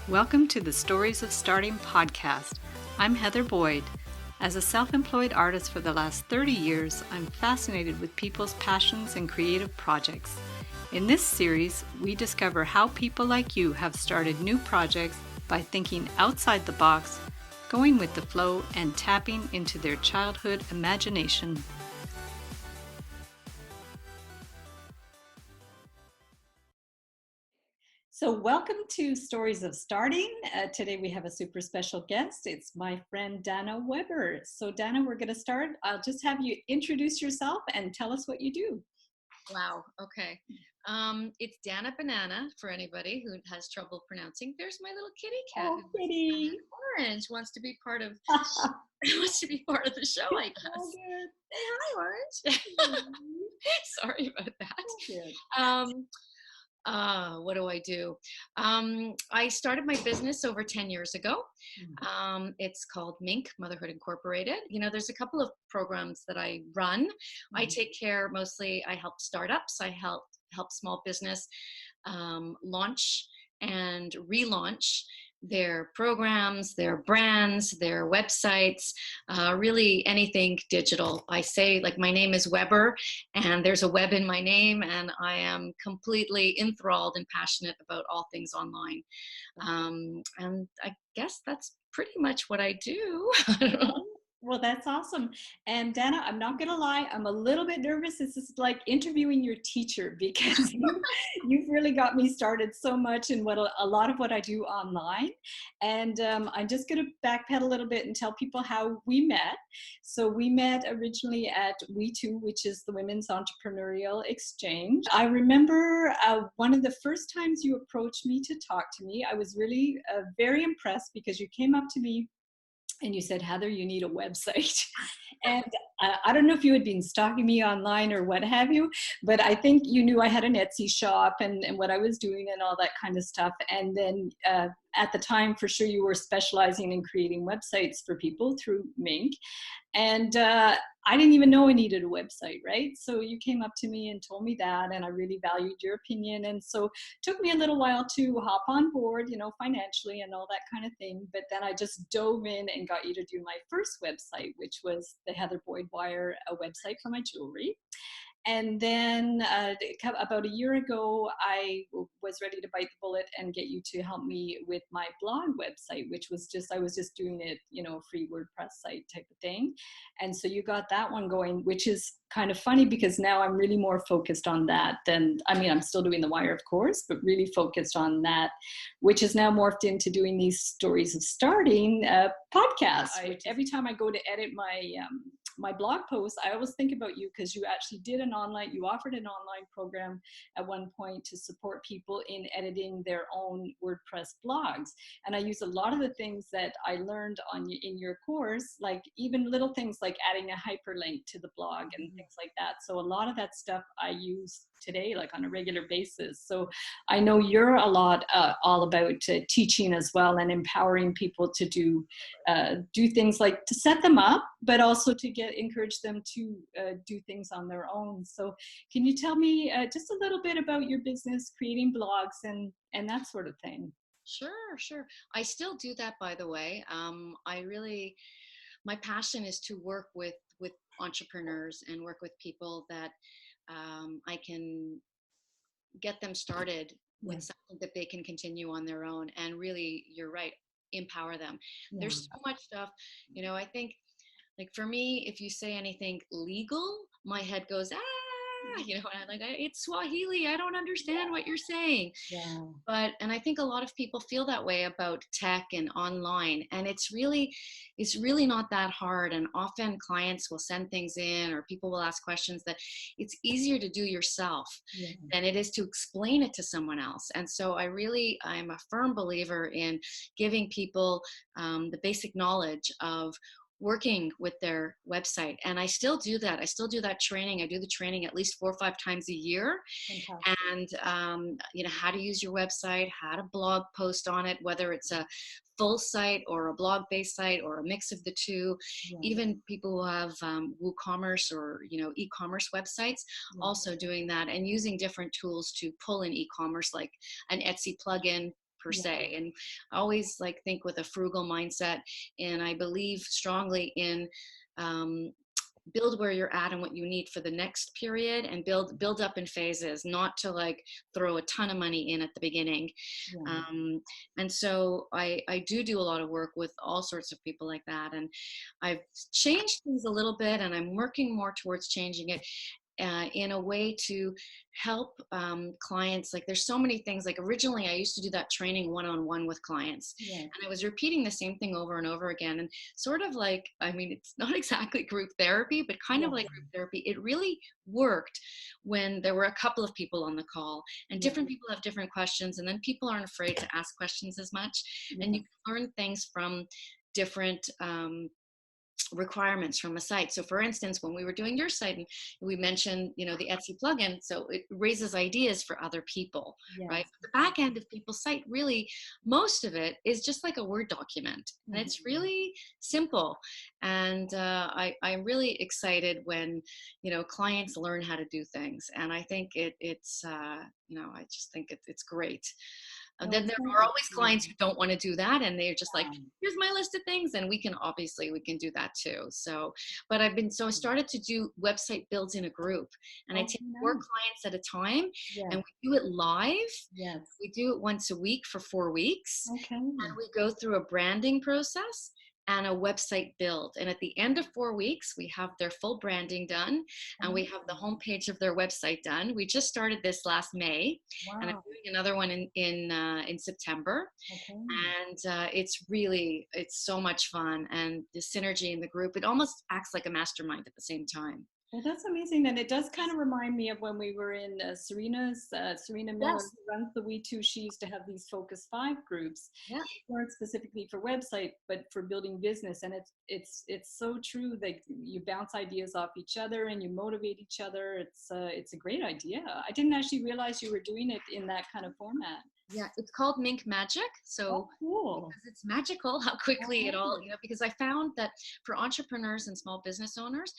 Welcome to the Stories of Starting podcast. I'm Heather Boyd. As a self-employed artist for the last 30 years, I'm fascinated with people's passions and creative projects. In this series, we discover how people like you have started new projects by thinking outside the box, going with the flow, and tapping into their childhood imagination. So welcome to Stories of Starting. Today we have a super special guest. It's my friend Dahna Weber. So Dahna, we're going to start. I'll just have you introduce yourself and tell us what you do. Wow. Okay. It's Dahna Banana for anybody who has trouble pronouncing. There's my little kitty cat. Oh, kitty. Orange wants to be part of wants to be part of the show, I guess. Oh, good. Say hi, Orange. Sorry about that. Oh, good. What do I do? I started my business over 10 years ago. It's called Mink, Motherhood Incorporated. You know, there's a couple of programs that I run. I take care mostly, I help startups, I help small business launch and relaunch their programs, their brands, their websites, really anything digital. I say, like, my name is Weber and there's a web in my name, and I am completely enthralled and passionate about all things online. And I guess that's pretty much what I do. Well, that's awesome. And Dahna, I'm not going to lie, I'm a little bit nervous. This is like interviewing your teacher because you've really got me started so much in what a lot of what I do online. And I'm just going to backpedal a little bit and tell people how we met. So we met originally at We2, which is the Women's Entrepreneurial Exchange. I remember one of the first times you approached me to talk to me, I was really very impressed because you came up to me and you said, Heather, you need a website. And I don't know if you had been stalking me online or what have you, but I think you knew I had an Etsy shop and what I was doing and all that kind of stuff. And then at the time, for sure, you were specializing in creating websites for people through Mink. And I didn't even know I needed a website, right? So you came up to me and told me that, and I really valued your opinion. And so it took me a little while to hop on board, you know, financially and all that kind of thing. But then I just dove in and got you to do my first website, which was the Heather Boyd Wire, a website for my jewelry. And then about a year ago, I was ready to bite the bullet and get you to help me with my blog website, which was I was just doing it, you know, free WordPress site type of thing. And so you got that one going, which is kind of funny because now I'm really more focused on that than, I mean, I'm still doing the wire, of course, but really focused on that, which is now morphed into doing these Stories of Starting podcasts. Every time I go to edit my blog post, I always think about you because you actually you offered an online program at one point to support people in editing their own WordPress blogs. And I use a lot of the things that I learned in your course, like even little things like adding a hyperlink to the blog and things like that. So a lot of that stuff I use today, like on a regular basis. So I know you're a lot all about teaching as well and empowering people to do things like to set them up, but also to encourage them to do things on their own. So can you tell me just a little bit about your business, creating blogs and that sort of thing? Sure. I still do that, by the way. My passion is to work with entrepreneurs and work with people that I can get them started with something that they can continue on their own, and really, you're right, empower them. There's so much stuff, you know, I think, like, for me, if you say anything legal, my head goes, you know, and I'm like, it's Swahili, I don't understand what you're saying. And I think a lot of people feel that way about tech and online, and it's really not that hard. And often clients will send things in, or people will ask questions that it's easier to do yourself than it is to explain it to someone else. And so I'm a firm believer in giving people the basic knowledge of working with their website. And I still do that. I still do that training. I do the training at least 4 or 5 times a year. And, you know, how to use your website, how to blog post on it, whether it's a full site or a blog-based site or a mix of the two. Even people who have WooCommerce or, you know, e-commerce websites, also doing that and using different tools to pull in e-commerce, like an Etsy plugin per Yeah. se. And I always like think with a frugal mindset, and I believe strongly in um, build where you're at and what you need for the next period, and build up in phases, not to like throw a ton of money in at the beginning. Yeah. um, and so I do a lot of work with all sorts of people like that, and I've changed things a little bit, and I'm working more towards changing it in a way to help clients. Like there's so many things. Like originally I used to do that training one-on-one with clients, Yeah. and I was repeating the same thing over and over again, and sort of like, I mean, it's not exactly group therapy, but kind of Yeah. like group therapy. It really worked when there were a couple of people on the call, and Yeah. different people have different questions, and then people aren't afraid to ask questions as much, and you Yeah. can learn things from different requirements from a site. So for instance, when we were doing your site and we mentioned, the Etsy plugin, so it raises ideas for other people, right? Yes. The back end of people's site, really, most of it is just like a Word document, and it's Mhm. really simple. And I'm really excited when, clients learn how to do things. And I think I just think it's great. And No, then it's there so are always absolutely. clients who don't want to do that, and they're just like, Um, here's my list of things, and we can do that too. So, but I started to do website builds in a group, and I okay, take four nice. clients at a time, Yes. and we do it live. Yes. We do it once a week for 4 weeks, Okay. and we go through a branding process and a website build. And at the end of 4 weeks, we have their full branding done, and we have the Amazing. homepage of their website done. We just started this last May, and I'm Wow. doing another one in September. Okay. And it's so much fun, and the synergy in the group. It almost acts like a mastermind at the same time. Well, that's amazing. And it does kind of remind me of when we were in Serena Miller, Yes. who runs the We Too. She used to have these Focus 5 groups, Yeah. weren't specifically for website, but for building business. And it's so true. Like you bounce ideas off each other and you motivate each other. It's a great idea. I didn't actually realize you were doing it in that kind of format. Yeah, it's called Mink Magic. Oh, So cool. because it's magical how quickly it all, Okay. because I found that for entrepreneurs and small business owners,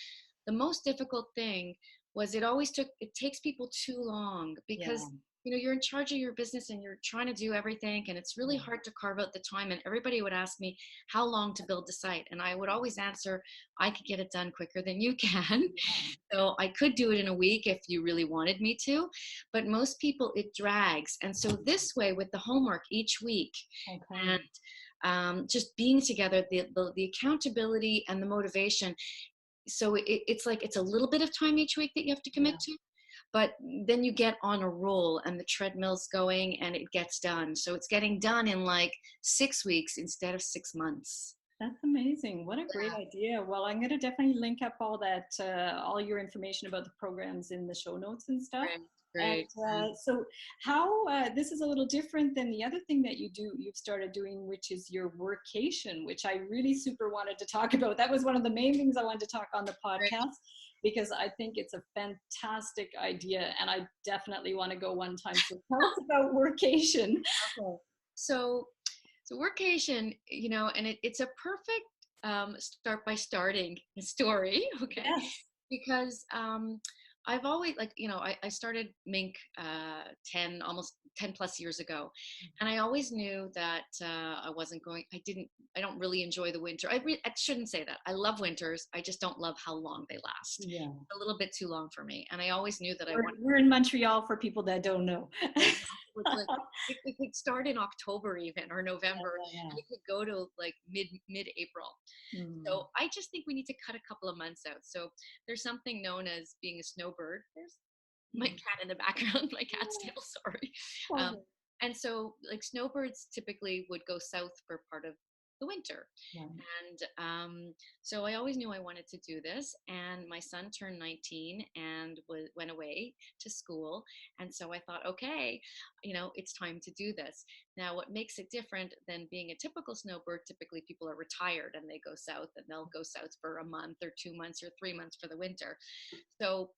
the most difficult thing was it takes people too long, because Yeah. you're in charge of your business and you're trying to do everything, and it's really hard to carve out the time. And everybody would ask me how long to build the site, and I would always answer, I could get it done quicker than you can. Yeah. So I could do it in a week if you really wanted me to, but most people it drags. And so this way, with the homework each week, Okay. and just being together, the accountability and the motivation. So it's like it's a little bit of time each week that you have to commit Yeah. to, but then you get on a roll and the treadmill's going and it gets done. So it's getting done in like 6 weeks instead of 6 months. That's amazing. What a great idea. Well, I'm going to definitely link up all your information about the programs in the show notes and stuff. Great, And great. so, how this is a little different than the other thing that you've started doing, which is your workation, which I really super wanted to talk about. That was one of the main things I wanted to talk on the Great. podcast because I think it's a fantastic idea and I definitely want to go one time. So, tell us about workation. Okay. So workation, and it's a perfect start by starting story, okay? Yes. Because I've always I started Mink 10 plus years ago, and I always knew that I don't really enjoy the winter. I shouldn't say that. I love winters. I just don't love how long they last. Yeah. A little bit too long for me, and I always knew that I We're, wanted. we're in Montreal for people that don't know. It's like it could start in October even, or November, Yeah, and it could go to like mid April. yeah. Mm. So I just think we need to cut a couple of months out. So there's something known as being a snowbird. There's my Mm. cat in the background, my cat's tail, sorry. Um, Okay. and so like snowbirds typically would go south for part of the winter. Yeah. And so I always knew I wanted to do this. And my son turned 19 and went away to school. And so I thought, okay, it's time to do this. Now, what makes it different than being a typical snowbird, typically people are retired and they go south, and they'll go south for a month or 2 months or 3 months for the winter. So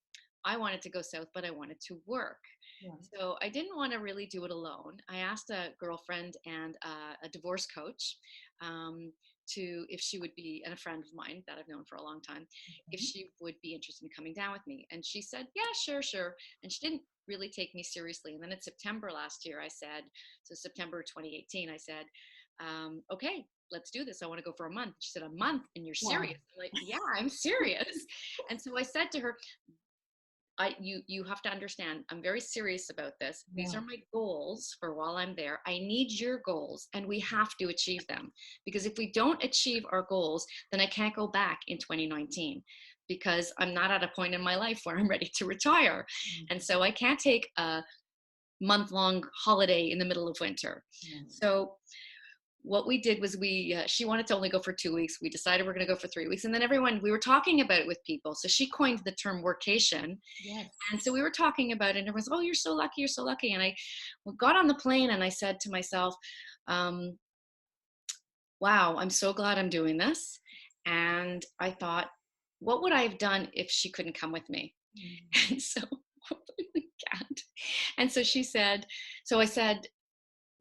I wanted to go south, but I wanted to work. Yeah. So I didn't want to really do it alone. I asked a girlfriend and a divorce coach um, if she would be, and a friend of mine that I've known for a long time, if Okay. she would be interested in coming down with me. And she said, yeah, sure, sure. And she didn't really take me seriously. And then in September last year, I said, so September 2018, I said, okay, let's do this. I want to go for a month. She said, a month and you're Wow. serious? I'm like, yeah, I'm serious. And so I said to her, you have to understand, I'm very serious about this. These Yeah. are my goals for while I'm there. I need your goals and we have to achieve them, because if we don't achieve our goals, then I can't go back in 2019, because I'm not at a point in my life where I'm ready to retire. And Mhm. so I can't take a month-long holiday in the middle of winter. Yeah. So what we did was she wanted to only go for 2 weeks. We decided we're going to go for 3 weeks, and then we were talking about it with people. So she coined the term workation, Yes. and so we were talking about it, and everyone's, oh, you're so lucky, you're so lucky. And I got on the plane and I said to myself, um, wow, I'm so glad I'm doing this. And I thought, what would I have done if she couldn't come with me? Mm. And so we can't. And so she said, so I said,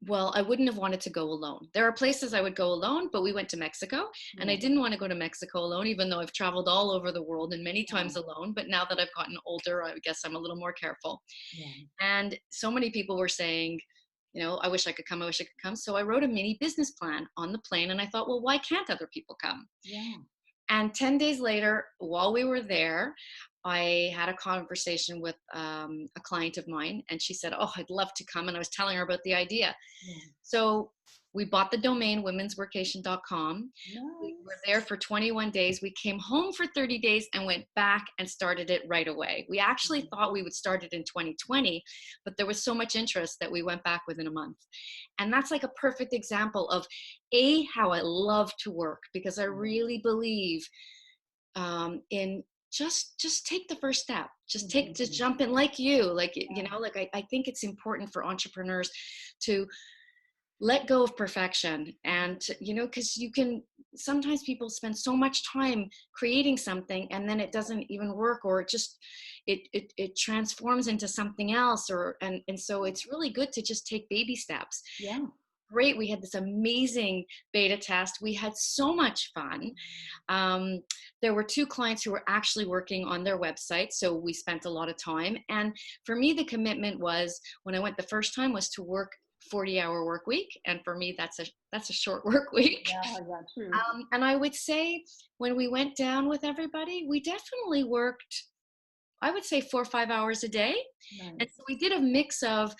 well, I wouldn't have wanted to go alone. There are places I would go alone, but we went to Mexico, and I Yeah. didn't want to go to Mexico alone, even though I've traveled all over the world and many Yeah. times alone. But now that I've gotten older, I guess I'm a little more careful. Yeah. And so many people were saying, I wish I could come, I wish I could come. So I wrote a mini business plan on the plane, and I thought, well, why can't other people come? Yeah. And 10 days later, while we were there, I had a conversation with a client of mine, and she said, oh, I'd love to come. And I was telling her about the idea. Yeah. So we bought the domain womensworkation.com. We were there Nice. for 21 days. We came home for 30 days and went back and started it right away. We actually thought we would start it in 2020, but there was so much interest that we went back within a month. And that's like a perfect example of how I love to work, because I really believe in just take the first step, just Mhm. jump in, like Yeah. like I think it's important for entrepreneurs to let go of perfection, and because you can, sometimes people spend so much time creating something and then it doesn't even work, or it transforms into something else, and so it's really good to just take baby steps. Yeah. Great, we had this amazing beta test, we had so much fun. um, there were two clients who were actually working on their website, so we spent a lot of time. And for me, the commitment was, when I went the first time, was to work 40-hour work week, and for me that's a short work week. Yeah. Yeah. True. And I would say, when we went down with everybody, we definitely worked, I would say, 4 or 5 hours a day. And Nice. so we did a mix of,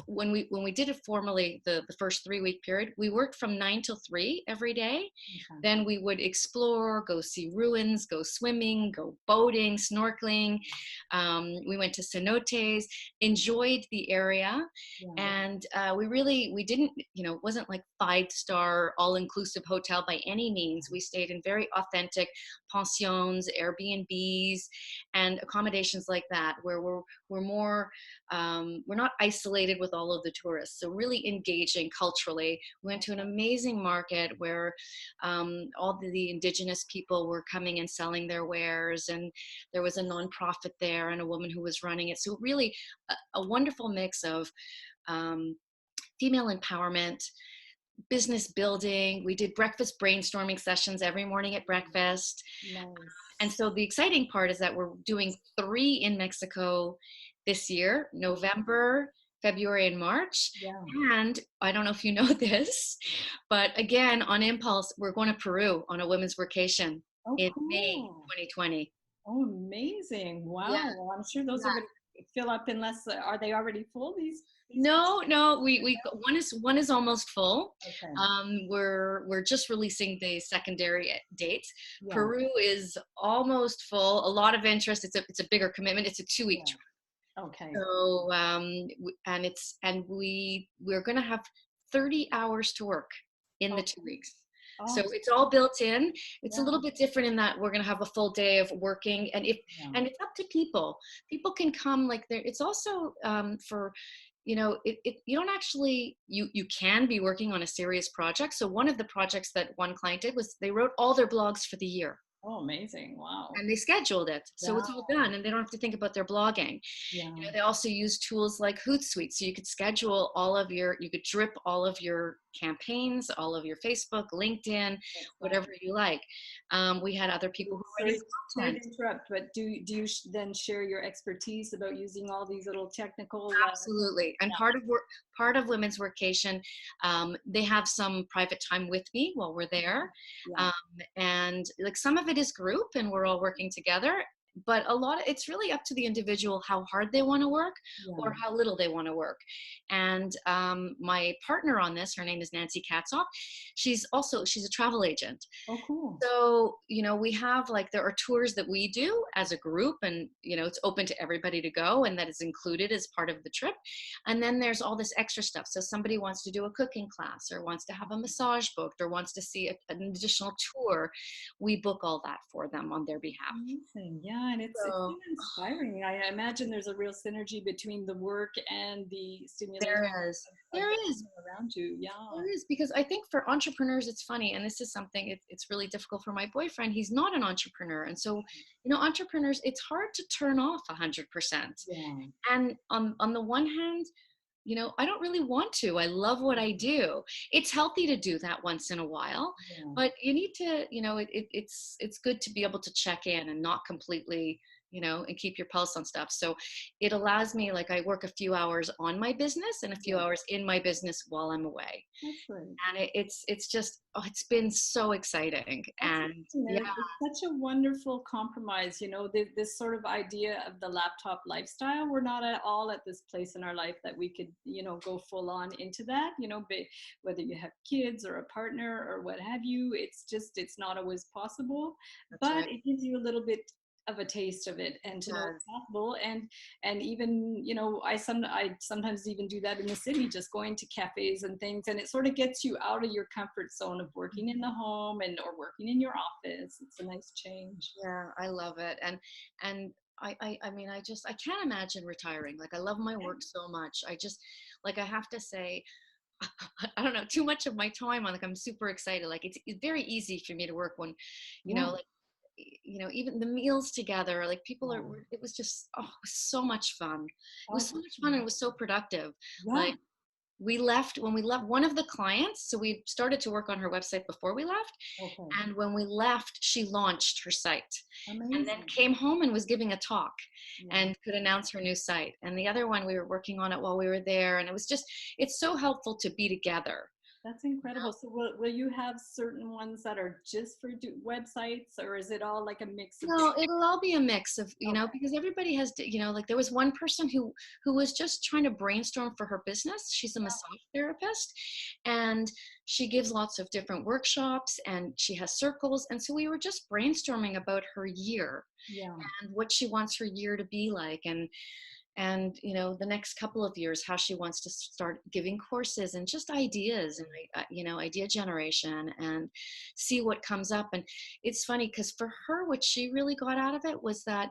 when we did it formally, the first 3 week period, we worked from 9 till 3 every day. Okay. Then we would explore, go see ruins, go swimming, go boating, snorkeling. We went to cenotes, enjoyed the area. Yeah. And we didn't, it wasn't like 5-star all-inclusive hotel by any means. We stayed in very authentic pensions, Airbnbs, and accommodations like that, where we're more, we're not isolated with all of the tourists. So really engaging culturally. We went to an amazing market where all the indigenous people were coming and selling their wares, and there was a nonprofit there and a woman who was running it. So really a wonderful mix of um, female empowerment, business building. We did breakfast brainstorming sessions every morning at breakfast. And Nice. so the exciting part is that we're doing 3 in Mexico this year, November, February, and March. Yeah. And I don't know if you know this, but again, on impulse, we're going to Peru on a women's vacation Oh, in May cool. 2020. Oh, amazing. Yeah, Wow. Well, I'm sure those are yeah. going to fill up unless, are they already full, these No, no, we one is almost full. Okay. We're just releasing the secondary dates. Yeah. Peru is almost full. A lot of interest. It's a bigger commitment. It's a 2 week Yeah. trip. Okay. So we're gonna have 30 hours to work in the Okay. 2 weeks. So Awesome. it's all built in. It's a Yeah. little bit different in that we're gonna have a full day of working, Yeah. and it's up to people. People can come like there. It's also for, you don't actually, you can be working on a serious project. So one of the projects that one client did was they wrote all their blogs for the year. Oh, amazing. Wow. And they scheduled it. So Yeah. it's all done and they don't have to think about their blogging. You Yeah. know, they also use tools like Hootsuite. So you could schedule all of your, you could drip all of your campaigns, all of your Facebook, LinkedIn, That's whatever fun. you like. We had other people who were writing Sorry content. to interrupt, but do you then share your expertise about using all these little technical? Absolutely. And Yeah. part of Women's Workation, they have some private time with me while we're there. Yeah. Um, and like some of it is group and we're all working together. But a lot of it's really up to the individual how hard they want to work Yeah. or how little they want to work. And my partner on this, her name is Nancy Katzoff. She's a travel agent. Oh, cool. So, you know, we have like, there are tours that we do as a group and, you know, it's open to everybody to go and that is included as part of the trip. And then there's all this extra stuff. So somebody wants to do a cooking class or wants to have a massage booked or wants to see an additional tour. We book all that for them on their behalf. Amazing. Yeah, and it's So so inspiring. I imagine there's a real synergy between the work and the stimulation of there the is. people around you. Yeah. There is, because I think for entrepreneurs, it's funny, and this is something it's really difficult for my boyfriend. He's not an entrepreneur, and so you know, entrepreneurs, it's hard to turn off 100%. Yeah. And on the one hand, you know, I don't really want to. I love what I do. It's healthy to do that once in a while, Yeah. but you need to, you know, it's good to be able to check in and not completely, you know, and keep your pulse on stuff. So it allows me, like, I work a few hours on my business and a few Yeah. hours in my business while I'm away. That's great. And it's just, oh, it's been so exciting. That's And amazing. yeah, And it's such a wonderful compromise. You know, this sort of idea of the laptop lifestyle. We're not at all at this place in our life that we could, you know, go full on into that. You know, whether you have kids or a partner or what have you, it's not always possible. that's But right. it gives you a little bit of a taste of it and to know Yes. it's possible. And even, you know, I sometimes even do that in the city, just going to cafes and things, and it sort of gets you out of your comfort zone of working in the home and or working in your office. It's a nice change. Yeah, I love it. And I mean, I can't imagine retiring. Like, I love my work so much. I just, like, I have to say, I don't know, too much of my time on, like, I'm super excited. Like, it's very easy for me to work when, you Yeah. know, like, you know, even the meals together, like people are, Yeah. it was just, oh, it was so much fun. It was so much fun and Awesome. it was so productive. Yeah. Like, we left, when we left one of the clients, so we started to work on her website before we left, Okay. and when we left she launched her site and then Amazing. came home and was giving a talk Yeah. and could announce her new site. And the other one, we were working on it while we were there, and it was just, it's so helpful to be together. That's incredible. So will you have certain ones that are just for websites, or is it all like a mix of No, different? it'll all be a mix of, you know, Okay. because everybody has, you know, like there was one person who was just trying to brainstorm for her business. She's a massage therapist and she gives lots of different workshops and she has circles. And so we were just brainstorming about her year Yeah. and what she wants her year to be like. And you know, the next couple of years, how she wants to start giving courses and just ideas and you know, idea generation, and see what comes up. And it's funny because for her, what she really got out of it was that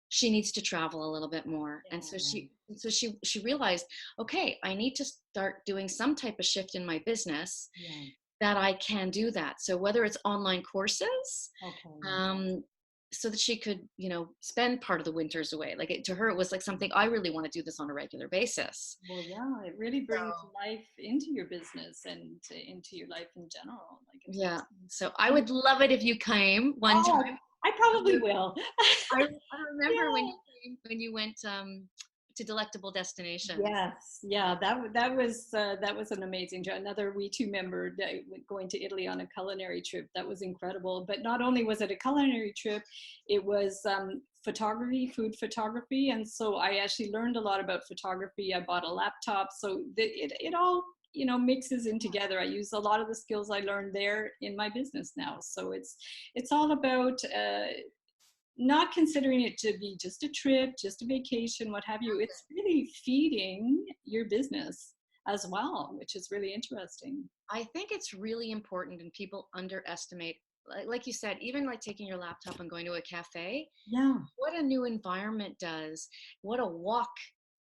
she needs to travel a little bit more. And so Yeah. she realized, okay, I need to start doing some type of shift in my business Yeah. that I can do that. So whether it's online courses, Okay. um, so that she could, you know, spend part of the winters away. Like, to her, it was like something, I really want to do this on a regular basis. Well, yeah, it really So brings life into your business and into your life in general. Like it's yeah, awesome. so I And would love it if you came one oh, time. I probably will. I remember when Yeah. you came, when you went to Delectable Destinations. Yes, yeah, that was an amazing job. Another We Two member going to Italy on a culinary trip. That was incredible. But not only was it a culinary trip, it was photography, food photography, and so I actually learned a lot about photography. I bought a laptop, so it all, you know, mixes in together. I use a lot of the skills I learned there in my business now. So it's all about not considering it to be just a trip, just a vacation, what have you. It's really feeding your business as well, which is really interesting. I think it's really important, and people underestimate, like you said, even like taking your laptop and going to a cafe, Yeah, what a new environment does, what a walk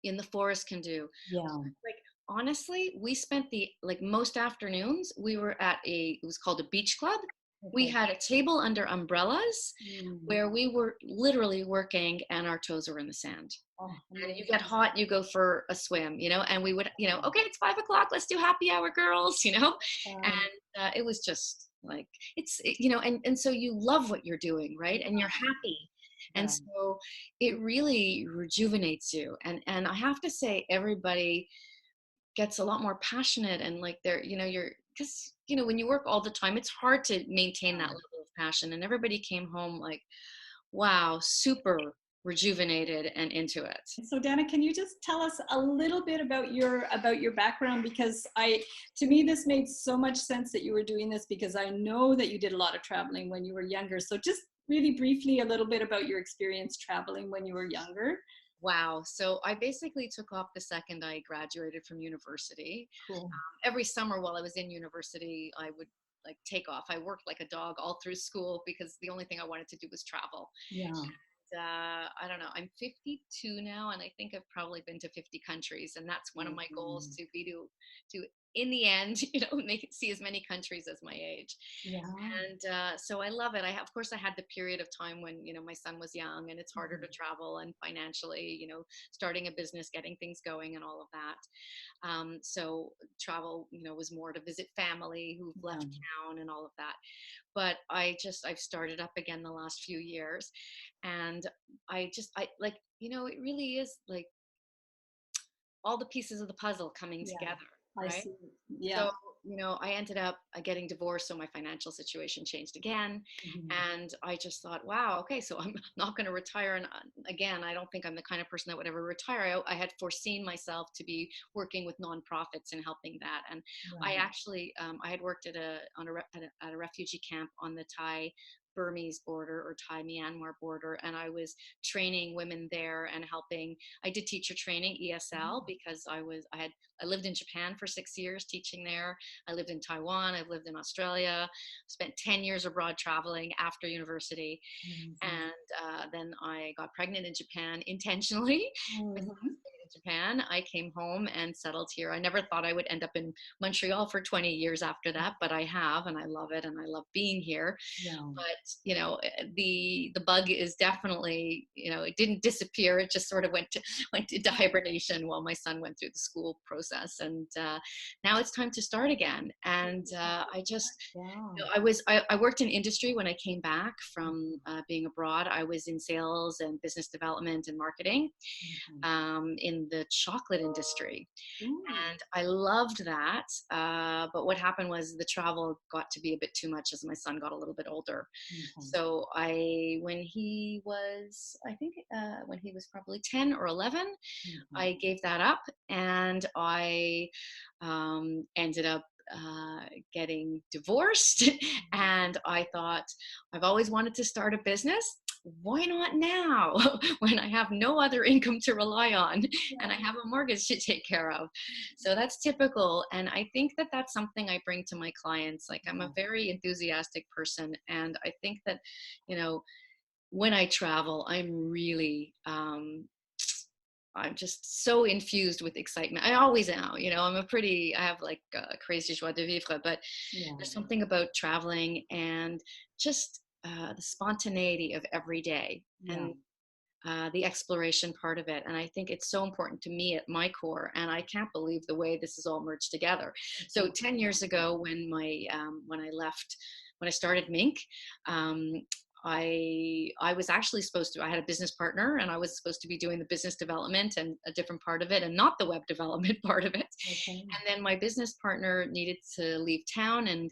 in the forest can do. yeah. Like, honestly, we spent the, like, most afternoons we were at it was called a beach club. We Okay. had a table under umbrellas Mm. where we were literally working and our toes were in the sand. Oh, And you amazing. get hot, you go for a swim, and we would, okay, it's 5 o'clock, let's do happy hour, girls, and Wow. it was just like, and so you love what you're doing, right? And you're happy. And Yeah. so it really rejuvenates you. And I have to say, everybody gets a lot more passionate and like you're, because, when you work all the time, it's hard to maintain that level of passion. And everybody came home like, wow, super rejuvenated and into it. So Dana, can you just tell us a little bit about your background? Because to me, this made so much sense that you were doing this, because I know that you did a lot of traveling when you were younger. So just really briefly, a little bit about your experience traveling when you were younger. Wow. So I basically took off the second I graduated from university. Cool. Every summer while I was in university, I would like take off. I worked like a dog all through school because the only thing I wanted to do was travel. Yeah. I don't know, I'm 52 now, and I think I've probably been to 50 countries. And that's one of my goals, Mhm. to in the end, see as many countries as my age. Yeah. And so I love it. Of course, I had the period of time when my son was young, and it's harder to Mhm. travel, and financially, starting a business, getting things going, and all of that. So travel, was more to visit family who've Yeah. left town and all of that. But I've started up again the last few years, and I like, it really is like all the pieces of the puzzle coming Yeah. together, I right? see. Yeah. So, I ended up getting divorced, so my financial situation changed again. Mhm. And I just thought, wow, okay, so I'm not going to retire. And again, I don't think I'm the kind of person that would ever retire. I had foreseen myself to be working with nonprofits and helping that. And I Right. actually, I had worked at a refugee camp on the Thai Burmese border, or Thai Myanmar border, and I was training women there and helping. I did teacher training, ESL, because I lived in Japan for 6 years teaching there. I lived in Taiwan. I've lived in Australia. Spent 10 years abroad traveling after university. Amazing. And then I got pregnant in Japan intentionally. My son Mhm. stayed in Japan. I came home and settled here. I never thought I would end up in Montreal for 20 years after that, but I have, and I love it, and I love being here. Yeah. But the bug is definitely, it didn't disappear. It just sort of went into hibernation while my son went through the school process. And now it's time to start again. And I just, Yeah. I worked in industry when I came back from being abroad. I was in sales and business development and marketing, Mhm. in the chocolate industry. Ooh. And I loved that. But what happened was the travel got to be a bit too much as my son got a little bit older. Okay. So when he was, I think, when he was probably 10 or 11, Mhm. I gave that up, and I ended up getting divorced. And I thought, I've always wanted to start a business. Why not now, when I have no other income to rely on and I have a mortgage to take care of? So that's typical. And I think that that's something I bring to my clients. Like, I'm a Yeah. very enthusiastic person. And I think that, you know, when I travel, I'm just so infused with excitement. I always am. I have like a crazy joie de vivre, but Yeah. there's something about traveling and just the spontaneity of every day, Yeah. and the exploration part of it. And I think it's so important to me at my core. And I can't believe the way this is all merged together. So Yeah. 10 years ago, when I left, when I started Mink, um, I was actually supposed to. I had a business partner, and I was supposed to be doing the business development and a different part of it, and not the web development part of it. Okay. And then my business partner needed to leave town, and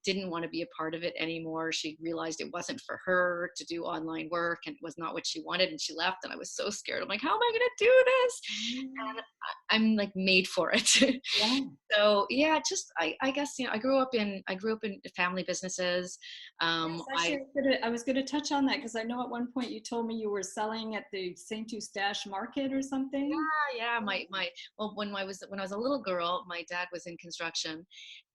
didn't want to be a part of it anymore. She realized it wasn't for her to do online work, and it was not what she wanted, and she left. And I was so scared. I'm like, how am I going to do this? Mm. And I'm like made for it. Yeah. So yeah, just I guess, I grew up in family businesses. Yes, I actually, I was gonna touch on that, because I know at one point you told me you were selling at the Saint Eustache Market or something. Yeah, my well, when I was a little girl, my dad was in construction,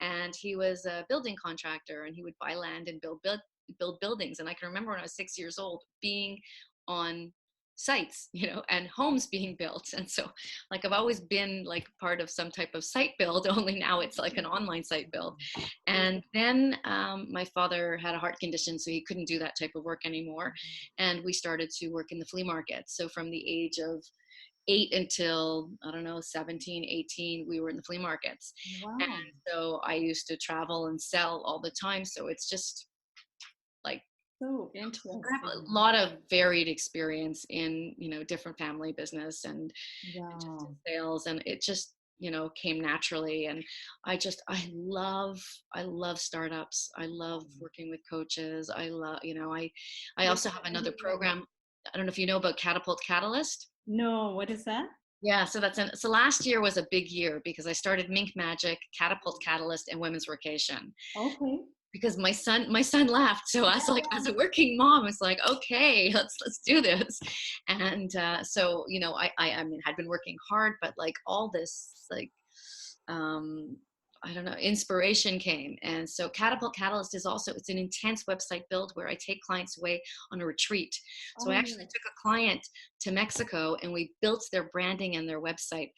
and he was a building contractor, and he would buy land and build buildings. And I can remember when I was 6 years old being on sites, and homes being built. And so, like, I've always been like part of some type of site build, only now it's like an online site build. And then my father had a heart condition, so he couldn't do that type of work anymore. And we started to work in the flea market. So from the age of 8 until, I don't know, 17, 18, we were in the flea markets. And Wow. so I used to travel and sell all the time. So it's just like, So I have a interesting. lot of varied experience in, different family business and just Yeah. in sales. And it just, came naturally. And I love startups. I love working with coaches. I love, I What also have do another you like? program. I don't know if you know about Catapult Catalyst. No, what is that? Yeah, so last year was a big year because I started Mink Magic, Catapult Catalyst, and Women's Workation Okay. because my son left. So I was like, as a working mom, it's like, okay, let's do this. And so I mean, had been working hard, but like all this like um, I don't know, inspiration came. And so Catapult Catalyst is also, it's an intense website build where I take clients away on a retreat. So I Oh, actually took a client to Mexico and we built their branding and their website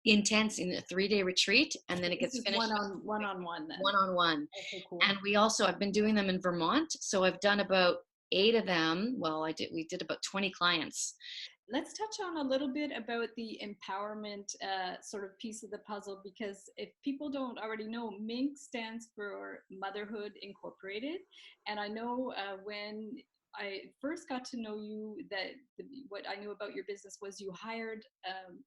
intense in a 3-day retreat. And then it this gets is finished one on one then. one-on-one. Okay, cool. And I've been doing them in Vermont. So I've done about 8 of them. Well, we did about 20 clients. Let's touch on a little bit about the empowerment sort of piece of the puzzle, because if people don't already know, MINC stands for Motherhood Incorporated. And I know when I first got to know you, that what I knew about your business was you hired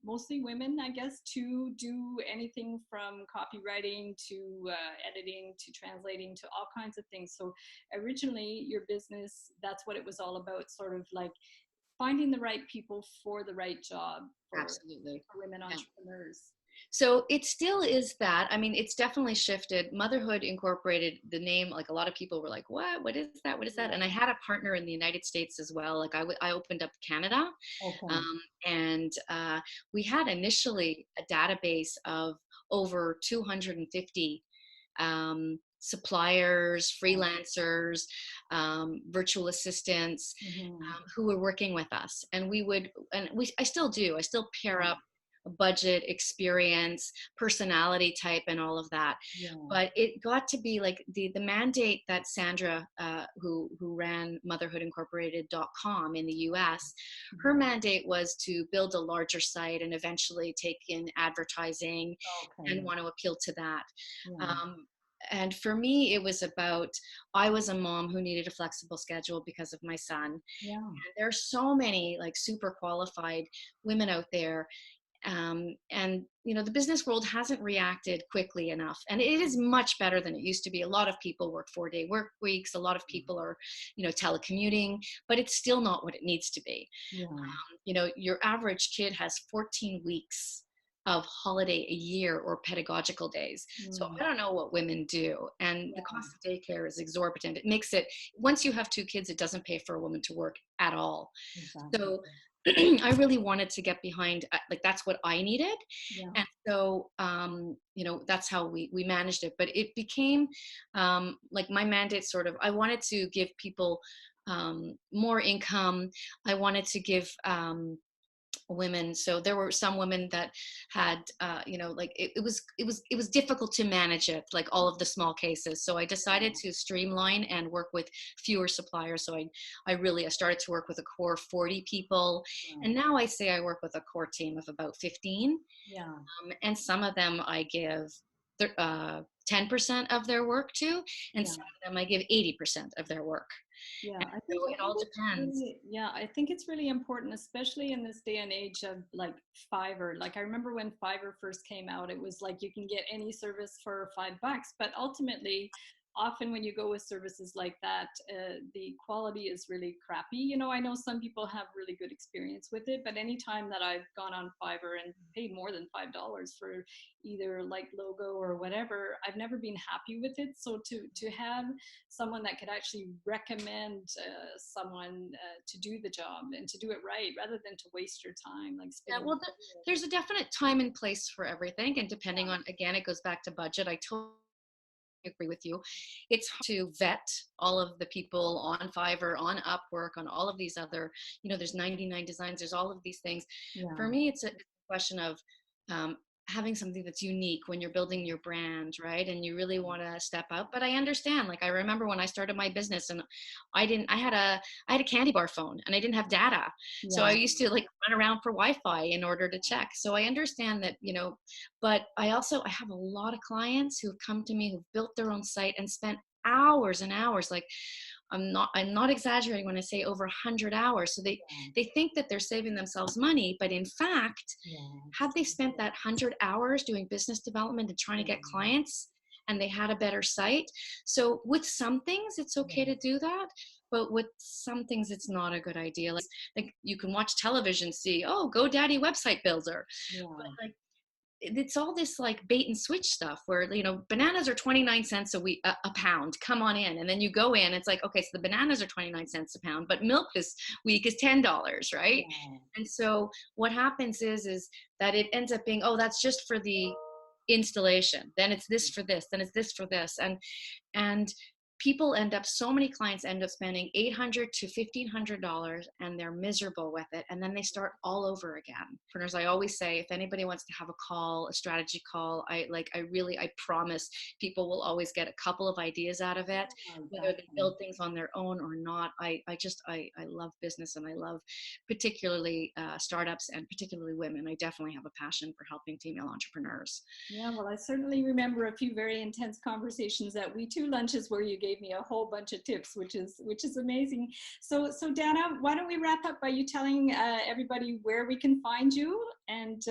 mostly women, I guess, to do anything from copywriting to editing to translating to all kinds of things. So originally, your business, that's what it was all about, sort of like finding the right people for the right job Absolutely. for women Yeah. entrepreneurs. So it still is that. I mean, it's definitely shifted. Motherhood Incorporated, the name, like a lot of people were like, what? What is that? What is that? Yeah. And I had a partner in the United States as well. Like I opened up Canada. Okay. And we had initially a database of over 250 suppliers, freelancers, virtual assistants Mm-hmm. who were working with us. And I still do. I still pair Yeah. up budget, experience, personality type, and all of that. Yeah. But it got to be like the mandate that Sandra, who ran motherhoodincorporated.com in the US, her mandate was to build a larger site and eventually take in advertising and Okay. want to appeal to that. Yeah. Um, and for me, it was about, I was a mom who needed a flexible schedule because of my son. And Yeah. there are so many like super qualified women out there, and the business world hasn't reacted quickly enough, and it is much better than it used to be. A lot of people work 4-day work weeks, a lot of people are telecommuting, but it's still not what it needs to be. Yeah. Your average kid has 14 weeks of holiday a year or pedagogical days. So Mm. I don't know what women do, and the Yeah. cost of daycare is exorbitant. It makes it, once you have 2 kids, it doesn't pay for a woman to work at all. Exactly. So I really wanted to get behind, like, that's what I needed. Yeah. And so, that's how we managed it. But it became like my mandate sort of, I wanted to give people more income. I wanted to give women, so there were some women that had like it was difficult to manage it, like all of the small cases. So I decided to streamline and work with fewer suppliers. So I started to work with a core of 40 people, Yeah. and now I say I work with a core team of about 15. Yeah. And some of them I give 10% of their work to, and Yeah. some of them I give 80% of their work. Yeah, And so I it think all it's depends. really, yeah, I think it's really important, especially in this day and age of like Fiverr. Like I remember when Fiverr first came out, it was like you can get any service for $5, but ultimately, often when you go with services like that, the quality is really crappy. I know some people have really good experience with it, but anytime that I've gone on Fiverr and paid more than $5 for either like logo or whatever, I've never been happy with it. So to have someone that could actually recommend someone to do the job and to do it right, rather than to waste your time like Yeah, spinning. well, there's a definite time and place for everything, and depending Yeah. on, again, it goes back to budget. I totally agree with you. It's hard to vet all of the people on Fiverr, on Upwork, on all of these other, there's 99 designs, there's all of these things. For Yeah. me, it's a question of um, having something that's unique when you're building your brand, right? And you really want to step out. But I understand, like, I remember when I started my business, and I had a candy bar phone, and I didn't have data. So I Yeah. used to like run around for Wi-Fi in order to check. So I understand that, but I have a lot of clients who've come to me who've built their own site and spent hours and hours. Like, I'm not exaggerating when I say over 100 hours. So they think that they're saving themselves money, but in fact, Yeah. had they spent that 100 hours doing business development and trying to get clients, and they had a better site. So with some things it's okay to do that, but with some things it's not a good idea. Like you can watch television, see, oh, GoDaddy website builder, but Yeah. like it's all this like bait and switch stuff where, bananas are 29 cents a pound, come on in. And then you go in, it's like, okay, so the bananas are 29 cents a pound, but milk this week is $10, right? Yeah. And so what happens is that it ends up being, oh, that's just for the installation, then it's this for this, then it's this for this. And so many clients end up spending $800 to $1,500, and they're miserable with it. And then they start all over again. Entrepreneurs, I always say, if anybody wants to have a call, a strategy call, I promise people will always get a couple of ideas out of it, Oh, whether they definitely. build things on their own or not. I love business, and I love particularly startups, and particularly women. I definitely have a passion for helping female entrepreneurs. Yeah, well, I certainly remember a few very intense conversations at We Two lunches where you gave me a whole bunch of tips, which is amazing. So Dahna, why don't we wrap up by you telling everybody where we can find you and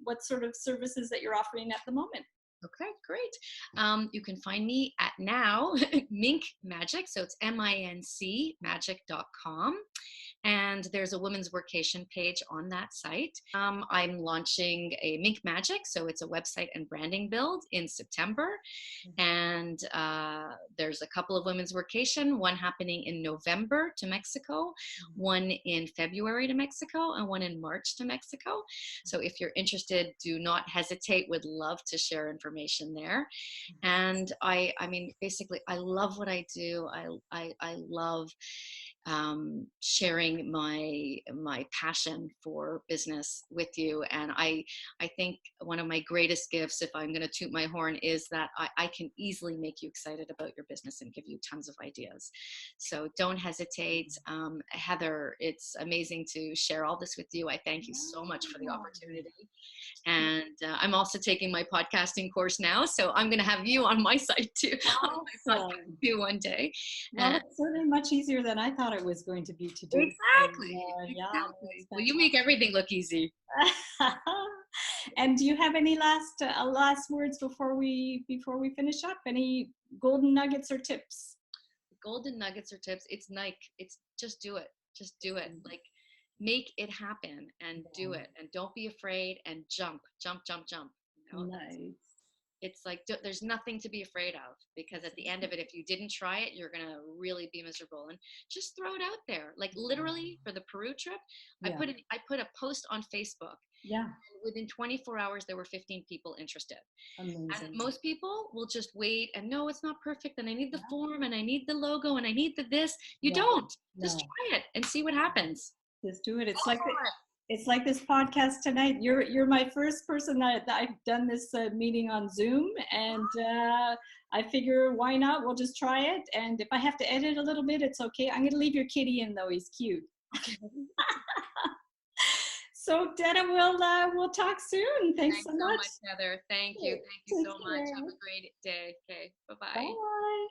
what sort of services that you're offering at the moment? Okay, great. You can find me at now Mink Magic. So it's MINC magic.com. And there's a women's workation page on that site. I'm launching a Mink Magic, so it's a website and branding build in September. And there's a couple of women's workation, one happening in November to Mexico, one in February to Mexico, and one in March to Mexico. So if you're interested, do not hesitate. Would love to share information there. And I mean, basically, I love what I do. I love sharing my passion for business with you. And I think one of my greatest gifts, if I'm going to toot my horn, is that I can easily make you excited about your business and give you tons of ideas. So don't hesitate. Heather, it's amazing to share all this with you. I thank you so much for the opportunity. And I'm also taking my podcasting course now, so I'm going to have you on my site too, on my podcast Awesome. too one day. Well, it's certainly much easier than I thought it was going to be to do. Exactly. Yeah, Exactly. it's Well, you make everything look easy. fantastic. And do you have any last words before we finish up? Any golden nuggets or tips? Golden nuggets or tips. It's like, it's just do it. Just do it. Like, make it happen and do it. And don't be afraid, and jump, jump, jump, jump. Nice. It's like, there's nothing to be afraid of, because at the end of it, if you didn't try it, you're going to really be miserable. And just throw it out there. Like, literally, for the Peru trip, Yeah. I put a post on Facebook. Yeah. Within 24 hours, there were 15 people interested. Amazing. And most people will just wait and, no, it's not perfect, and I need the form, and I need the logo, and I need the this. You don't. Just try it and see what happens. Just do it. It's like this podcast tonight. You're my first person that I've done this meeting on Zoom, and I figure, why not? We'll just try it. And if I have to edit a little bit, it's okay. I'm going to leave your kitty in, though. He's cute. So Dahna, we'll talk soon. Thanks so much, Heather. Thank you. Thank you so much. Have a great day. Okay. Bye-bye. Bye.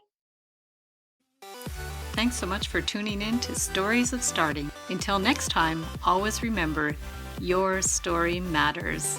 Thanks so much for tuning in to Stories of Starting. Until next time, always remember, your story matters.